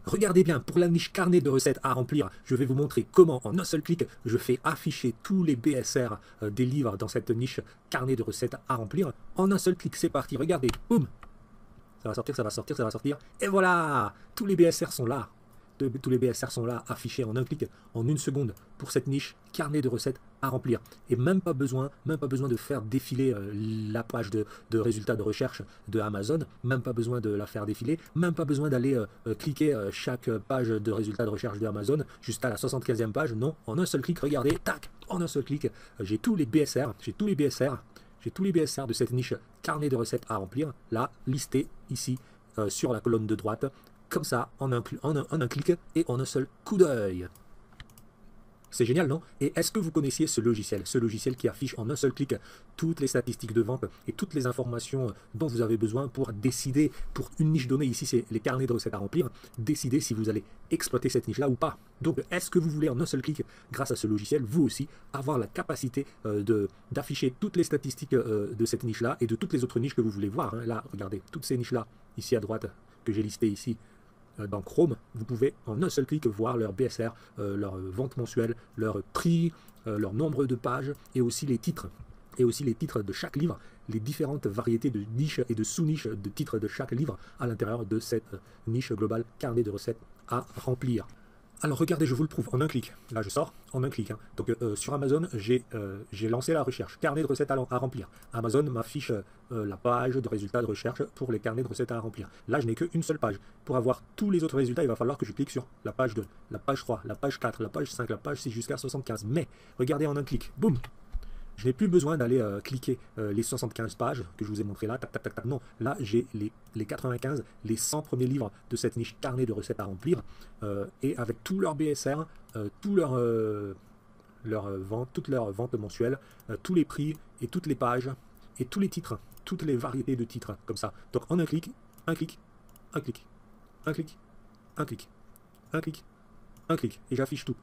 Regardez bien, pour la niche carnet de recettes à remplir, je vais vous montrer comment en un seul clic, je fais afficher tous les BSR des livres dans cette niche carnet de recettes à remplir. En un seul clic, c'est parti, regardez, boum, ça va sortir, ça va sortir, ça va sortir, et voilà, tous les BSR sont là. Tous les BSR sont là, affichés en un clic, en une seconde, pour cette niche carnet de recettes à remplir. Et même pas besoin de faire défiler la page de résultats de recherche de Amazon, même pas besoin de la faire défiler, même pas besoin d'aller cliquer chaque page de résultats de recherche de Amazon jusqu'à la 75e page. Non, en un seul clic, regardez, tac, en un seul clic, j'ai tous les BSR, j'ai tous les BSR de cette niche carnet de recettes à remplir, là, listés ici sur la colonne de droite, comme ça, en un clic et en un seul coup d'œil. C'est génial, non? Et est-ce que vous connaissiez ce logiciel qui affiche en un seul clic toutes les statistiques de vente et toutes les informations dont vous avez besoin pour décider, pour une niche donnée, ici c'est les carnets de recettes à remplir, décider si vous allez exploiter cette niche-là ou pas. Donc, est-ce que vous voulez en un seul clic, grâce à ce logiciel, vous aussi, avoir la capacité d'afficher toutes les statistiques de cette niche-là et de toutes les autres niches que vous voulez voir, hein. Là, regardez, toutes ces niches-là, ici à droite, que j'ai listées ici, dans Chrome, vous pouvez en un seul clic voir leur BSR, leur vente mensuelle, leur prix, leur nombre de pages et aussi les titres. Et aussi les titres de chaque livre, les différentes variétés de niches et de sous-niches de titres de chaque livre à l'intérieur de cette niche globale carnet de recettes à remplir. Alors regardez, je vous le prouve en un clic. Là, je sors en un clic, hein. Donc sur Amazon, j'ai lancé la recherche. Carnet de recettes à remplir. Amazon m'affiche la page de résultats de recherche pour les carnets de recettes à remplir. Là, je n'ai qu'une seule page. Pour avoir tous les autres résultats, il va falloir que je clique sur la page 2, la page 3, la page 4, la page 5, la page 6 jusqu'à 75. Mais regardez en un clic. Boum! Je n'ai plus besoin d'aller cliquer les 75 pages que je vous ai montré là, tac, tac, tac, tac. Non, là j'ai les 95, les 100 premiers livres de cette niche carnet de recettes à remplir, et avec tout leur BSR, toutes leurs ventes mensuelles, tous les prix et toutes les pages et tous les titres, toutes les variétés de titres, comme ça. Donc en un clic, un clic, un clic, un clic, un clic, un clic, un clic, et j'affiche tout.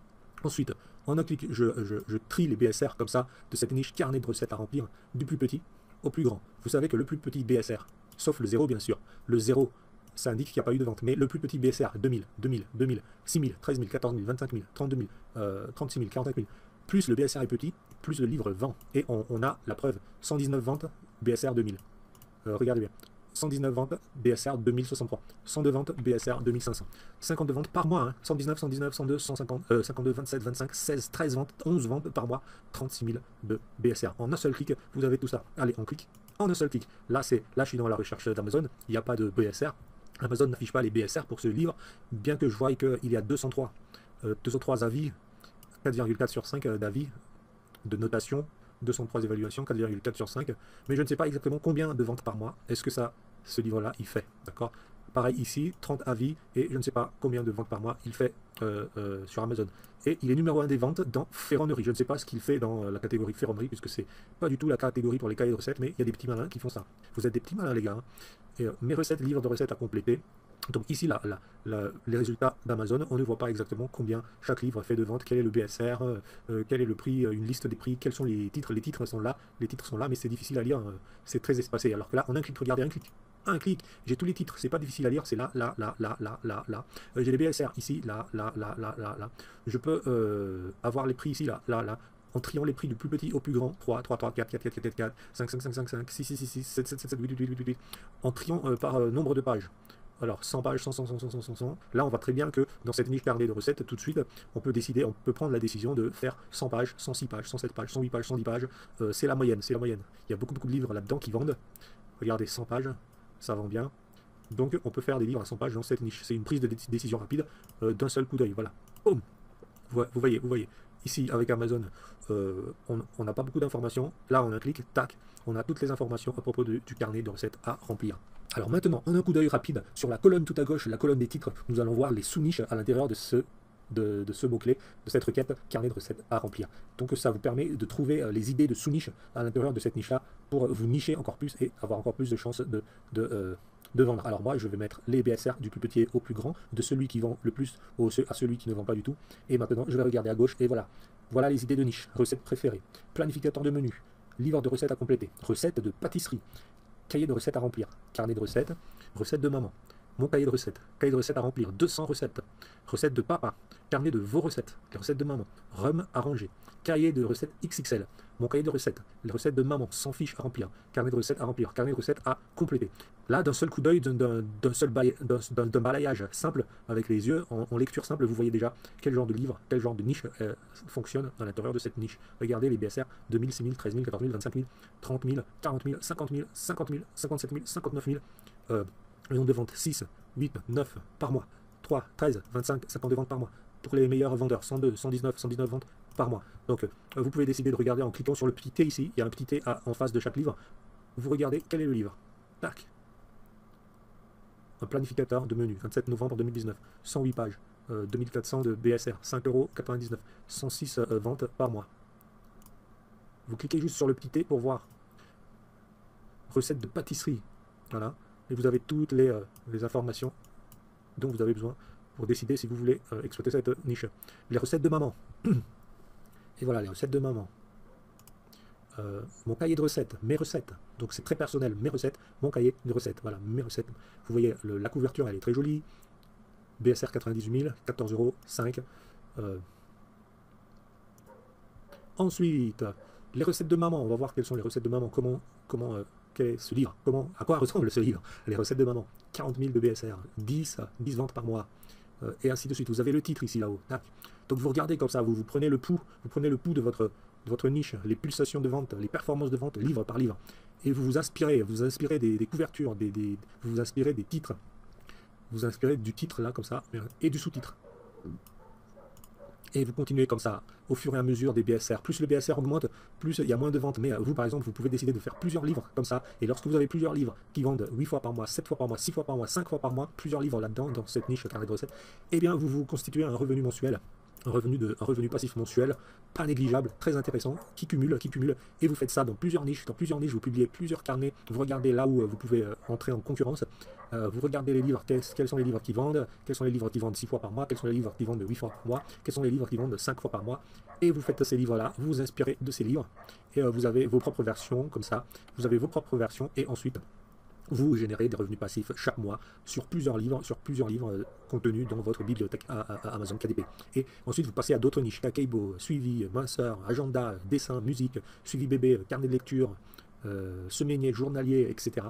Ensuite, en un clic, je trie les BSR comme ça, de cette niche carnet de recettes à remplir, du plus petit au plus grand. Vous savez que le plus petit BSR, sauf le 0 bien sûr, le 0, ça indique qu'il n'y a pas eu de vente, mais le plus petit BSR, 2000, 2000, 2000, 6000, 13 000, 14 000, 25 000, 32 000, 36 000, 45 000, plus le BSR est petit, plus le livre vend. Et on a la preuve, 119 ventes, BSR 2000. Regardez bien. 119 ventes, BSR 2063. 102 ventes, BSR 2500. 52 ventes par mois, hein. 119, 119, 102, 150, 52, 27, 25, 16, 13 ventes, 11 ventes par mois, 36 000 de BSR. En un seul clic, vous avez tout ça. Allez, on clique. En un seul clic. Là, je suis dans la recherche d'Amazon. Il n'y a pas de BSR. Amazon n'affiche pas les BSR pour ce livre, bien que je vois qu'il y a 203 avis, 4,4 sur 5 d'avis, de notation, 203 évaluations, 4,4 sur 5, mais je ne sais pas exactement combien de ventes par mois est-ce que ce livre-là, il fait, d'accord? Pareil ici, 30 avis, et je ne sais pas combien de ventes par mois il fait sur Amazon. Et il est numéro 1 des ventes dans ferronnerie. Je ne sais pas ce qu'il fait dans la catégorie ferronnerie, puisque c'est pas du tout la catégorie pour les cahiers de recettes, mais il y a des petits malins qui font ça. Vous êtes des petits malins, les gars, hein. Et, mes recettes, livres de recettes à compléter. Donc ici, les résultats d'Amazon, on ne voit pas exactement combien chaque livre fait de ventes, quel est le BSR, quel est le prix, une liste des prix, quels sont les titres. Les titres sont là, mais c'est difficile à lire, c'est très espacé. Alors que là, en un clic, regardez, un clic, j'ai tous les titres, c'est pas difficile à lire, c'est là, là, là, là, là, là, là. J'ai les BSR ici, là, là, là, là, là, là. Je peux avoir les prix ici, là, là, là. En triant les prix du plus petit au plus grand, 3, 3, 3, 4, 4, 4, 4, 4, 5, 5, 5, 5, 5, 6, 6, 6, 6, 7, 7, 7, 7, 8, 8, 8, 8, 8, en triant par nombre de pages. Alors 100 pages, 100, 100, 100, 100, 100, 100, 100. Là, on voit très bien que dans cette niche carnet de recettes, tout de suite, on peut prendre la décision de faire 100 pages, 106 pages, 107 pages, 108 pages, 110 pages. C'est la moyenne, c'est la moyenne. Il y a beaucoup de livres là-dedans qui vendent. Regardez, 100 pages, ça vend bien. Donc, on peut faire des livres à 100 pages dans cette niche. C'est une prise de décision rapide d'un seul coup d'œil. Voilà. Boum. Vous voyez. Ici, avec Amazon, on n'a pas beaucoup d'informations. Là, on a un clic, tac, on a toutes les informations à propos du carnet de recettes à remplir. Alors maintenant, en un coup d'œil rapide, sur la colonne tout à gauche, la colonne des titres, nous allons voir les sous-niches à l'intérieur de ce mot-clé, de cette requête carnet de recettes à remplir. Donc ça vous permet de trouver les idées de sous-niches à l'intérieur de cette niche-là pour vous nicher encore plus et avoir encore plus de chances de vendre. Alors moi, je vais mettre les BSR du plus petit au plus grand, de celui qui vend le plus à celui qui ne vend pas du tout. Et maintenant, je vais regarder à gauche et voilà. Voilà les idées de niche. Recettes préférées, planificateur de menu, livre de recettes à compléter, recettes de pâtisserie, cahier de recettes à remplir, carnet de recettes, recettes de maman, mon cahier de recettes à remplir, 200 recettes, recettes de papa, carnet de vos recettes, les recettes de maman, rhum à ranger, cahier de recettes XXL, mon cahier de recettes, les recettes de maman, sans fiche à remplir, carnet de recettes à remplir, carnet de recettes à compléter. Là, d'un seul coup d'œil, d'un balayage simple avec les yeux, en lecture simple, vous voyez déjà quel genre de livre, quel genre de niche fonctionne à l'intérieur de cette niche. Regardez les BSR 2000, 6000, 13 000, 14 000, 25 000, 30 000, 40 000, 50 000, 50 000, 57 000, 59 000. Le nombre de ventes 6, 8, 9 par mois, 3, 13, 25, 52 ventes par mois. Pour les meilleurs vendeurs, 102, 119, 119 ventes par mois. Donc vous pouvez décider de regarder en cliquant sur le petit T ici, il y a un petit T en face de chaque livre. Vous regardez quel est le livre. Tac. Un planificateur de menu, 27 novembre 2019, 108 pages, 2400 de BSR, 5,99 €, 106 ventes par mois. Vous cliquez juste sur le petit T pour voir. Recette de pâtisserie. Voilà. Et vous avez toutes les informations dont vous avez besoin pour décider si vous voulez exploiter cette niche. Les recettes de maman. Et voilà, les recettes de maman. Mon cahier de recettes, mes recettes. Donc c'est très personnel, mes recettes, mon cahier de recettes. Voilà, mes recettes. Vous voyez, la couverture, elle est très jolie. BSR 98 000, 14 €, 5. Ensuite, les recettes de maman. On va voir quelles sont les recettes de maman. Quel est ce livre? À quoi ressemble ce livre? Les recettes de maman. 40 000 de BSR, 10 ventes par mois, et ainsi de suite. Vous avez le titre ici, là-haut. Donc vous regardez comme ça, vous prenez le pouls, de votre niche, les pulsations de vente, les performances de vente, livre par livre, et vous vous inspirez des couvertures, vous vous inspirez des titres, vous vous inspirez du titre là, comme ça, et du sous-titre. Et vous continuez comme ça, au fur et à mesure des BSR. Plus le BSR augmente, plus il y a moins de ventes. Mais vous, par exemple, vous pouvez décider de faire plusieurs livres comme ça. Et lorsque vous avez plusieurs livres qui vendent 8 fois par mois, 7 fois par mois, 6 fois par mois, 5 fois par mois, plusieurs livres là-dedans, dans cette niche carnet de recettes, eh bien, vous vous constituez un revenu mensuel. Un revenu passif mensuel, pas négligeable, très intéressant, qui cumule, et vous faites ça dans plusieurs niches, vous publiez plusieurs carnets, vous regardez là où vous pouvez entrer en concurrence, vous regardez les livres, quels sont les livres qui vendent, quels sont les livres qui vendent 6 fois par mois, quels sont les livres qui vendent 8 fois par mois, quels sont les livres qui vendent 5 fois par mois, et vous faites ces livres-là, vous vous inspirez de ces livres, et vous avez vos propres versions, comme ça, et ensuite, vous générez des revenus passifs chaque mois sur plusieurs livres contenus dans votre bibliothèque à Amazon KDP. Et ensuite, vous passez à d'autres niches, Kakeibo, suivi, minceur, agenda, dessin, musique, suivi bébé, carnet de lecture, semainier, journalier, etc.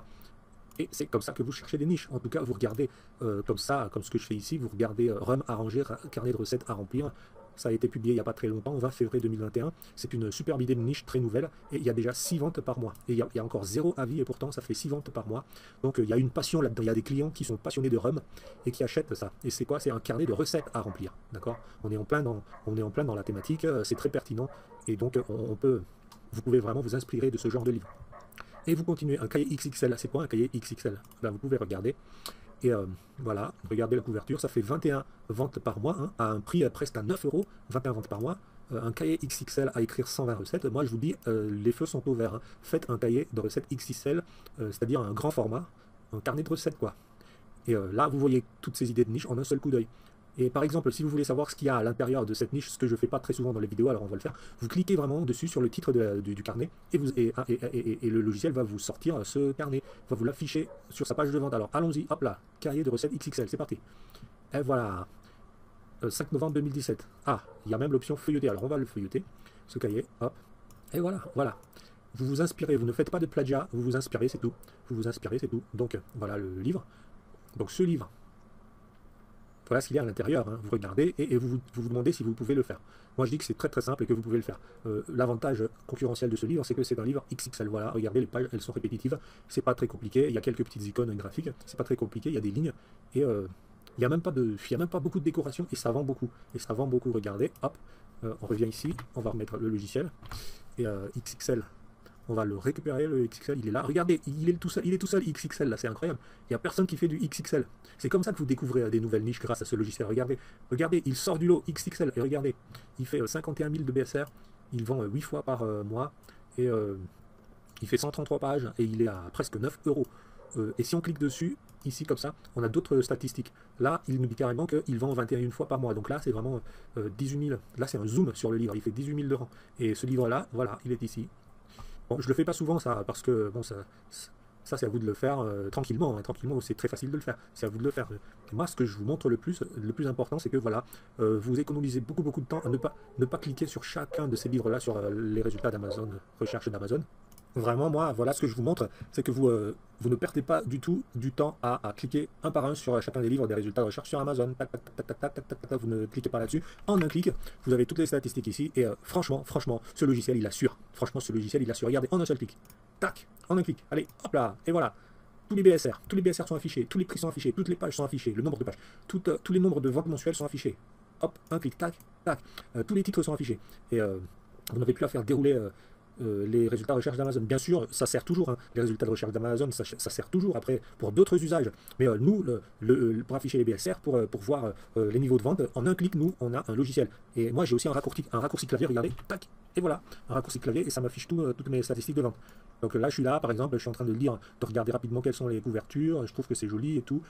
Et c'est comme ça que vous cherchez des niches. En tout cas, vous regardez comme ça, comme ce que je fais ici, vous regardez rhum à ranger, carnet de recettes à remplir. Ça a été publié il n'y a pas très longtemps, 20 février 2021. C'est une superbe idée de niche très nouvelle. Et il y a déjà 6 ventes par mois. Et il y a encore 0 avis et pourtant ça fait 6 ventes par mois. Donc il y a une passion là-dedans. Il y a des clients qui sont passionnés de rhum et qui achètent ça. Et c'est quoi? C'est un carnet de recettes à remplir. D'accord? On est en plein dans la thématique. C'est très pertinent. Et donc vous pouvez vraiment vous inspirer de ce genre de livre. Et vous continuez. Un cahier XXL. C'est quoi un cahier XXL? Ben, vous pouvez regarder. Et voilà, regardez la couverture, ça fait 21 ventes par mois, hein, à un prix presque à 9 €, 21 ventes par mois. Un cahier XXL à écrire 120 recettes. Moi, je vous dis, les feux sont au vert. Hein. Faites un cahier de recettes XXL, c'est-à-dire un grand format, un carnet de recettes, quoi. Et là, vous voyez toutes ces idées de niche en un seul coup d'œil. Et par exemple, si vous voulez savoir ce qu'il y a à l'intérieur de cette niche, ce que je ne fais pas très souvent dans les vidéos, alors on va le faire, vous cliquez vraiment dessus sur le titre du carnet et le logiciel va vous sortir ce carnet, va vous l'afficher sur sa page de vente. Alors allons-y, hop là, cahier de recettes XXL, c'est parti. Et voilà, 5 novembre 2017. Ah, il y a même l'option feuilleter, alors on va le feuilleter, ce cahier, hop, et voilà. Vous vous inspirez, vous ne faites pas de plagiat, vous vous inspirez, c'est tout. Donc voilà le livre. Donc ce livre, voilà ce qu'il y a à l'intérieur, hein. Vous regardez et vous vous demandez si vous pouvez le faire. Moi je dis que c'est très très simple et que vous pouvez le faire. L'avantage concurrentiel de ce livre, c'est que c'est un livre XXL. Voilà, regardez, les pages, elles sont répétitives, c'est pas très compliqué, il y a quelques petites icônes graphiques, c'est pas très compliqué, il y a des lignes, et il n'y a même pas beaucoup de décoration, et ça vend beaucoup. Regardez, hop, on revient ici, on va remettre le logiciel, et XXL. On va le récupérer, le XXL, il est là. Regardez, il est tout seul XXL, là, c'est incroyable. Il n'y a personne qui fait du XXL. C'est comme ça que vous découvrez des nouvelles niches grâce à ce logiciel. Regardez, il sort du lot XXL. Et regardez, il fait 51 000 de BSR, il vend 8 fois par mois, et il fait 133 pages, et il est à presque 9 €. Et si on clique dessus, ici comme ça, on a d'autres statistiques. Là, il nous dit carrément qu'il vend 21 fois par mois. Donc là, c'est vraiment 18 000. Là, c'est un zoom sur le livre, il fait 18 000 de rang. Et ce livre-là, voilà, il est ici. Bon, je le fais pas souvent ça, parce que bon, Ça, c'est à vous de le faire tranquillement, hein, tranquillement, c'est très facile de le faire, c'est à vous de le faire. Et moi, ce que je vous montre le plus important, c'est que voilà, vous économisez beaucoup de temps à ne pas cliquer sur chacun de ces livres-là, sur les résultats d'Amazon, recherche d'Amazon. Vraiment, moi, voilà ce que je vous montre, c'est que vous ne perdez pas du tout du temps à cliquer un par un sur chacun des livres des résultats de recherche sur Amazon. Tac, tac, tac, tac, tac, tac, tac, tac, vous ne cliquez pas là-dessus. En un clic, vous avez toutes les statistiques ici. Et franchement, ce logiciel, il assure. Franchement, ce logiciel, il assure. Regardez, en un seul clic. Tac, en un clic. Allez, hop là, et voilà. Tous les BSR sont affichés, tous les prix sont affichés, toutes les pages sont affichées, le nombre de pages, tous les nombres de ventes mensuelles sont affichés. Hop, un clic, tac, tac. Tous les titres sont affichés. Et vous n'avez plus à faire dérouler les résultats de recherche d'Amazon. Bien sûr, ça sert toujours, hein. Les résultats de recherche d'Amazon, ça sert toujours après pour d'autres usages. Mais nous, pour afficher les BSR, pour voir les niveaux de vente, en un clic, nous, on a un logiciel. Et moi, j'ai aussi un raccourci clavier, regardez, tac, et voilà, un raccourci clavier, et ça m'affiche toutes mes statistiques de vente. Donc là, je suis là, par exemple, je suis en train de lire, de regarder rapidement quelles sont les couvertures, je trouve que c'est joli et tout,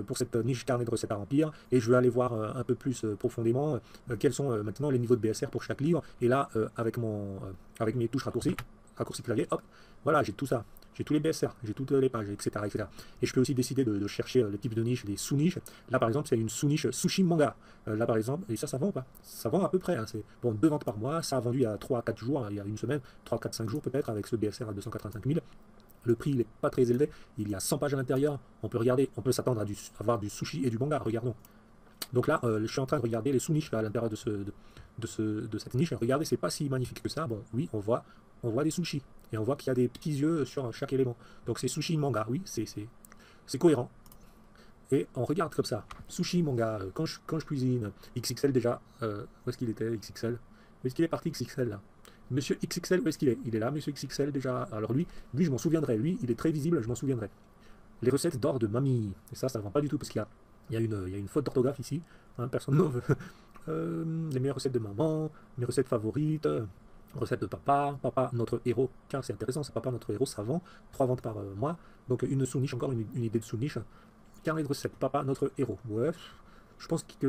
pour cette niche carnet de recettes à remplir, et je vais aller voir un peu plus profondément quels sont maintenant les niveaux de BSR pour chaque livre, et là, avec mes touches raccourci clavier, hop, voilà, j'ai tout ça. J'ai tous les BSR, j'ai toutes les pages, etc., etc. Et je peux aussi décider de chercher le type de niche, des sous-niches. Là, par exemple, c'est une sous-niche sushi manga. Là, par exemple, et ça vend ou pas? Ça vend à peu près. Hein. C'est bon, 2 ventes par mois. Ça a vendu il y a 3 à 4 jours, hein, il y a une semaine, 3, 4, 5 jours peut-être, avec ce BSR à 285 000. Le prix, il n'est pas très élevé. Il y a 100 pages à l'intérieur. On peut regarder, on peut s'attendre à avoir du sushi et du manga. Regardons. Donc là, je suis en train de regarder les sous-niches à l'intérieur de cette niche. Regardez, c'est pas si magnifique que ça. Bon, oui, on voit des sushis. Et on voit qu'il y a des petits yeux sur chaque élément. Donc c'est sushi manga, oui, c'est cohérent. Et on regarde comme ça. Sushi manga, quand je cuisine, XXL déjà, où est-ce qu'il était, XXL? Où est-ce qu'il est parti, XXL, là? Monsieur XXL, où est-ce qu'il est? Il est là, Monsieur XXL, déjà. Alors lui, je m'en souviendrai. Lui, il est très visible, je m'en souviendrai. Les recettes d'or de mamie. Et ça ne vend pas du tout, parce qu'il y a une faute d'orthographe ici. Hein, personne ne veut. Les meilleures recettes de maman, mes recettes favorites. Recette de papa, notre héros, car c'est intéressant, c'est papa notre héros, ça vend, 3 ventes par mois, donc une sous-niche, encore une idée de sous-niche, carnet de recettes, papa notre héros, ouais, je pense que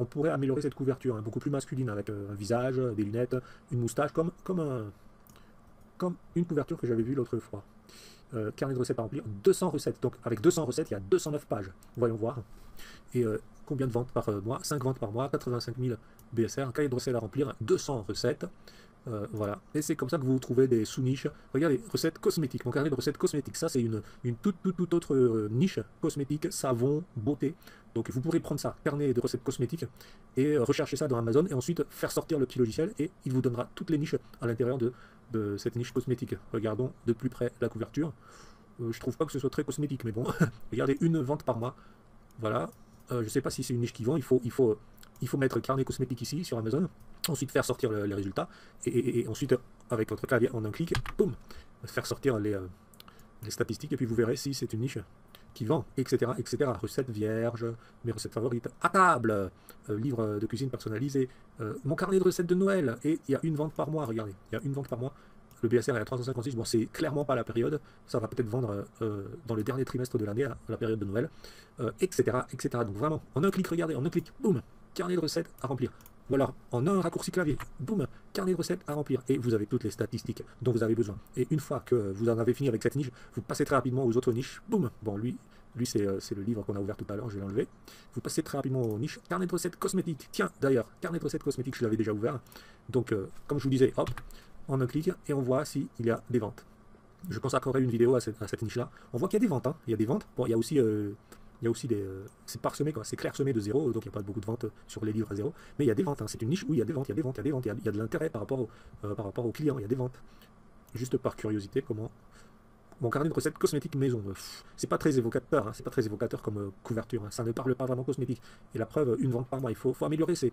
on pourrait améliorer cette couverture, hein, beaucoup plus masculine, avec un visage, des lunettes, une moustache, comme une couverture que j'avais vue l'autre fois. Carnet de recettes à remplir, 200 recettes, donc avec 200 recettes, il y a 209 pages, voyons voir, et combien de ventes par mois? 5 ventes par mois, 85 000 BSR, carnet de recettes à remplir, 200 recettes, voilà, et c'est comme ça que vous trouvez des sous-niches. Regardez, recettes cosmétiques, mon carnet de recettes cosmétiques, ça c'est une toute autre niche cosmétique, savon, beauté. Donc vous pourrez prendre ça, carnet de recettes cosmétiques, et rechercher ça dans Amazon, et ensuite faire sortir le petit logiciel, et il vous donnera toutes les niches à l'intérieur de cette niche cosmétique. Regardons de plus près la couverture. Je trouve pas que ce soit très cosmétique, mais bon, regardez, une vente par mois. Voilà, je sais pas si c'est une niche qui vend, il faut mettre carnet cosmétique ici sur Amazon, ensuite faire sortir les résultats, et ensuite avec votre clavier en un clic, boum, faire sortir les statistiques, et puis vous verrez si c'est une niche qui vend, etc., etc. Recettes vierges, mes recettes favorites, à table, livre de cuisine personnalisé, mon carnet de recettes de Noël, et il y a une vente par mois, regardez, il y a une vente par mois. Le BSR est à 356, bon c'est clairement pas la période, ça va peut-être vendre dans le dernier trimestre de l'année, à la période de Noël, etc., etc. Donc vraiment, en un clic, regardez, en un clic, boum, carnet de recettes à remplir. Voilà, en un raccourci clavier, boum, carnet de recettes à remplir. Et vous avez toutes les statistiques dont vous avez besoin. Et une fois que vous en avez fini avec cette niche, vous passez très rapidement aux autres niches, boum. Bon, lui c'est le livre qu'on a ouvert tout à l'heure, je vais l'enlever. Vous passez très rapidement aux niches. Carnet de recettes cosmétiques. Tiens, d'ailleurs, carnet de recettes cosmétiques, je l'avais déjà ouvert. Donc, comme je vous disais, hop, en un clic, et on voit s'il y a des ventes. Je consacrerai une vidéo à cette niche-là. On voit qu'il y a des ventes, hein. Il y a des ventes. Bon, il y a aussi des... c'est parsemé, quoi. C'est clairsemé de zéro, donc il n'y a pas beaucoup de ventes sur les livres à zéro. Mais il y a des ventes, hein. C'est une niche où il y a des ventes, il y a de l'intérêt par rapport aux clients, il y a des ventes. Juste par curiosité, comment... Mon carnet de recettes cosmétiques maison, c'est pas très évocateur, hein. C'est pas très évocateur comme couverture, hein. Ça ne parle pas vraiment cosmétique. Et la preuve, une vente par mois, il faut améliorer ces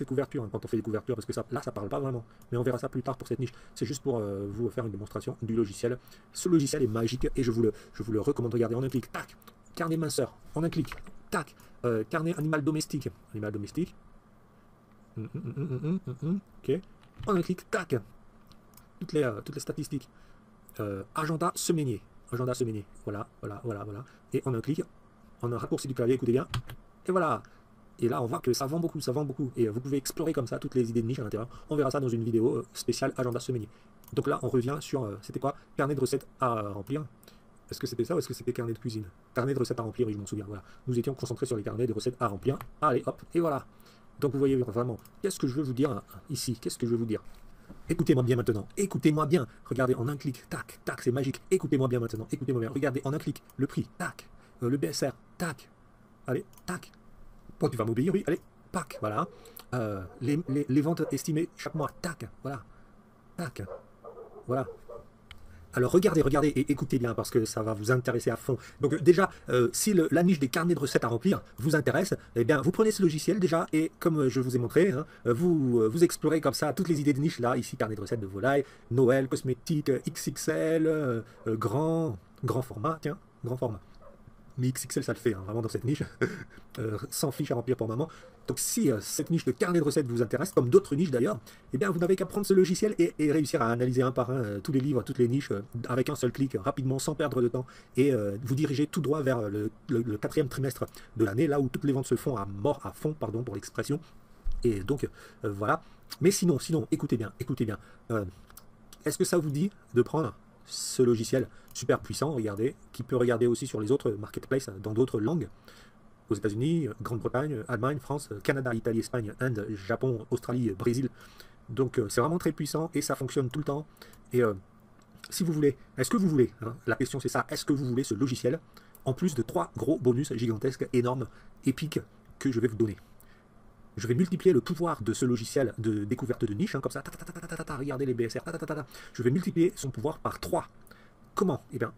couvertures, hein, quand on fait des couvertures, parce que ça parle pas vraiment. Mais on verra ça plus tard pour cette niche. C'est juste pour vous faire une démonstration du logiciel. Ce logiciel est magique, et je vous le recommande. Regardez, en un clic, tac, carnet minceur, en un clic, tac, carnet animal domestique, ok, en un clic, tac, toutes les statistiques, agenda semainier, voilà, et en un clic, en un raccourci du clavier, écoutez bien, et voilà. Et là, on voit que ça vend beaucoup, et vous pouvez explorer comme ça toutes les idées de niche à l'intérieur. On verra ça dans une vidéo spéciale agenda semainier. Donc là, on revient sur, c'était quoi? Carnet de recettes à remplir. Est-ce que c'était ça ou est-ce que c'était carnet de cuisine? Carnet de recettes à remplir, oui, je m'en souviens. Voilà. Nous étions concentrés sur les carnets de recettes à remplir. Allez, hop, et voilà. Donc vous voyez vraiment, qu'est-ce que je veux vous dire ici? Qu'est-ce que je veux vous dire? Écoutez-moi bien maintenant, écoutez-moi bien. Regardez en un clic, tac, tac, c'est magique. Écoutez-moi bien maintenant, écoutez-moi bien. Regardez en un clic, le prix, tac, le BSR, tac. Allez, tac. Bon, tu vas m'obéir, oui, allez, tac, voilà. Les ventes estimées chaque mois, tac, voilà, tac, voilà. Alors regardez, regardez et écoutez bien parce que ça va vous intéresser à fond. Donc déjà, si la niche des carnets de recettes à remplir vous intéresse, eh bien vous prenez ce logiciel déjà et comme je vous ai montré, hein, vous explorez comme ça toutes les idées de niche là, ici carnet de recettes de volaille, Noël, cosmétique, XXL, grand format, tiens, grand format. Mais XXL ça le fait, hein, vraiment dans cette niche, sans fiches à remplir pour maman. Donc si cette niche de carnet de recettes vous intéresse, comme d'autres niches d'ailleurs, eh bien vous n'avez qu'à prendre ce logiciel et réussir à analyser un par un tous les livres, toutes les niches, avec un seul clic, rapidement, sans perdre de temps, et vous diriger tout droit vers le quatrième trimestre de l'année, là où toutes les ventes se font à mort, à fond, pardon pour l'expression. Et donc voilà. Mais sinon, écoutez bien, est-ce que ça vous dit de prendre ce logiciel super puissant, regardez, qui peut regarder aussi sur les autres marketplaces dans d'autres langues, aux États-Unis, Grande-Bretagne, Allemagne, France, Canada, Italie, Espagne, Inde, Japon, Australie, Brésil. Donc c'est vraiment très puissant et ça fonctionne tout le temps. Et si vous voulez, est-ce que vous voulez, hein, la question c'est ça, est-ce que vous voulez ce logiciel, en plus de 3 gros bonus gigantesques, énormes, épiques, que je vais vous donner? Je vais multiplier le pouvoir de ce logiciel de découverte de niche, hein, comme ça, regardez les BSR, je vais multiplier son pouvoir par 3. Comment? Eh bien,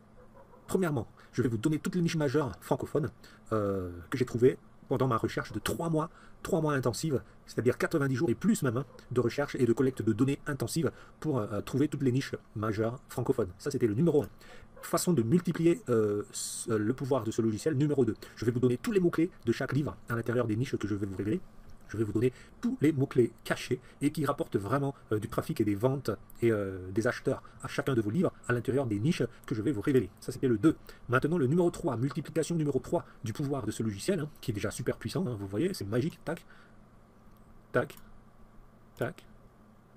premièrement, je vais vous donner toutes les niches majeures francophones que j'ai trouvées pendant ma recherche de 3 mois intensives, c'est-à-dire 90 jours et plus même, hein, de recherche et de collecte de données intensives pour trouver toutes les niches majeures francophones. Ça, c'était le numéro 1. Façon de multiplier le pouvoir de ce logiciel, numéro 2. Je vais vous donner tous les mots-clés de chaque livre à l'intérieur des niches que je vais vous révéler. Je vais vous donner tous les mots-clés cachés et qui rapportent vraiment du trafic et des ventes et des acheteurs à chacun de vos livres à l'intérieur des niches que je vais vous révéler. Ça, c'était le 2. Maintenant, le numéro 3, multiplication numéro 3 du pouvoir de ce logiciel, hein, qui est déjà super puissant, hein, vous voyez, c'est magique, tac, tac, tac,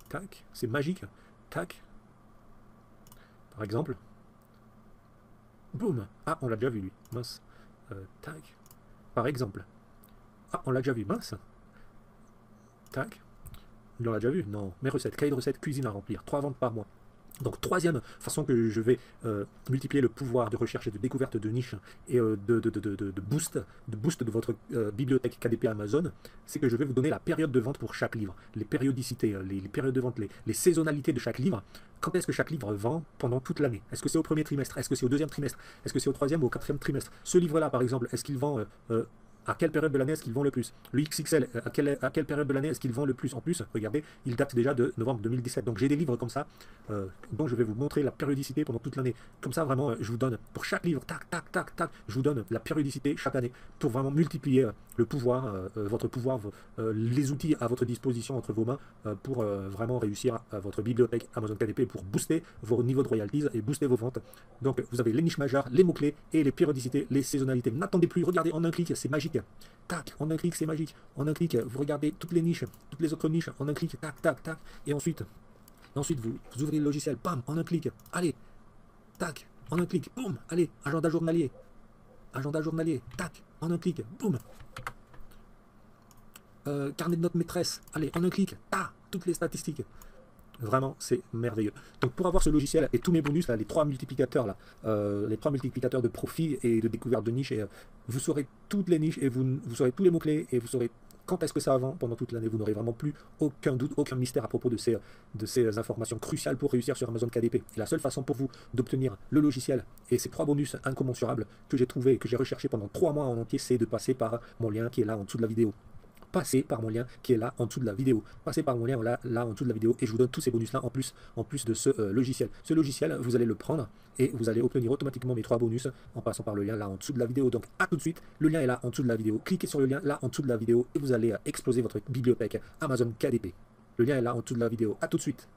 tac, c'est magique, tac. Par exemple, boum, ah, on l'a déjà vu lui, mince, tac, par exemple, ah, on l'a déjà vu, mince. Tac. On l'a déjà vu? Non. Mes recettes, cahier de recettes, cuisine à remplir. 3 ventes par mois. Donc, troisième façon que je vais multiplier le pouvoir de recherche et de découverte de niche et de boost de votre bibliothèque KDP Amazon, c'est que je vais vous donner la période de vente pour chaque livre, les périodicités, les périodes de vente, les saisonnalités de chaque livre. Quand est-ce que chaque livre vend pendant toute l'année? Est-ce que c'est au premier trimestre? Est-ce que c'est au deuxième trimestre? Est-ce que c'est au troisième ou au quatrième trimestre? Ce livre-là, par exemple, est-ce qu'il vend à quelle période de l'année est-ce qu'ils vendent le plus? Le XXL, à quelle période de l'année est-ce qu'ils vendent le plus? En plus, regardez, il date déjà de novembre 2017. Donc j'ai des livres comme ça, dont je vais vous montrer la périodicité pendant toute l'année. Comme ça, vraiment, je vous donne, pour chaque livre, tac, tac, tac, tac, je vous donne la périodicité chaque année, pour vraiment multiplier le pouvoir, votre pouvoir, les outils à votre disposition entre vos mains, pour vraiment réussir votre bibliothèque Amazon KDP, pour booster vos niveaux de royalties et booster vos ventes. Donc vous avez les niches majeures, les mots-clés et les périodicités, les saisonnalités. N'attendez plus, regardez en un clic, c'est magique. Tac, en un clic, c'est magique. En un clic, vous regardez toutes les niches, toutes les autres niches, en un clic, tac, tac, tac. Et ensuite vous ouvrez le logiciel, bam, en un clic. Allez, tac, en un clic, boum, allez, agenda journalier, tac, en un clic, boum. Carnet de notes maîtresse, allez, en un clic, tac, toutes les statistiques. Vraiment, c'est merveilleux. Donc pour avoir ce logiciel et tous mes bonus, là, les 3 multiplicateurs, là, les 3 multiplicateurs de profit et de découverte de niche, et, vous saurez toutes les niches et vous saurez tous les mots-clés et vous saurez quand est-ce que ça vend pendant toute l'année. Vous n'aurez vraiment plus aucun doute, aucun mystère à propos de ces informations cruciales pour réussir sur Amazon KDP. Et la seule façon pour vous d'obtenir le logiciel et ces 3 bonus incommensurables que j'ai trouvé et que j'ai recherché pendant 3 mois en entier, c'est de passer par mon lien qui est là en dessous de la vidéo. Passez par mon lien qui est là en dessous de la vidéo. Passez par mon lien là en dessous de la vidéo et je vous donne tous ces bonus là en plus de ce logiciel. Ce logiciel, vous allez le prendre et vous allez obtenir automatiquement mes 3 bonus en passant par le lien là en dessous de la vidéo. Donc à tout de suite, le lien est là en dessous de la vidéo. Cliquez sur le lien là en dessous de la vidéo et vous allez exploser votre bibliothèque Amazon KDP. Le lien est là en dessous de la vidéo. À tout de suite.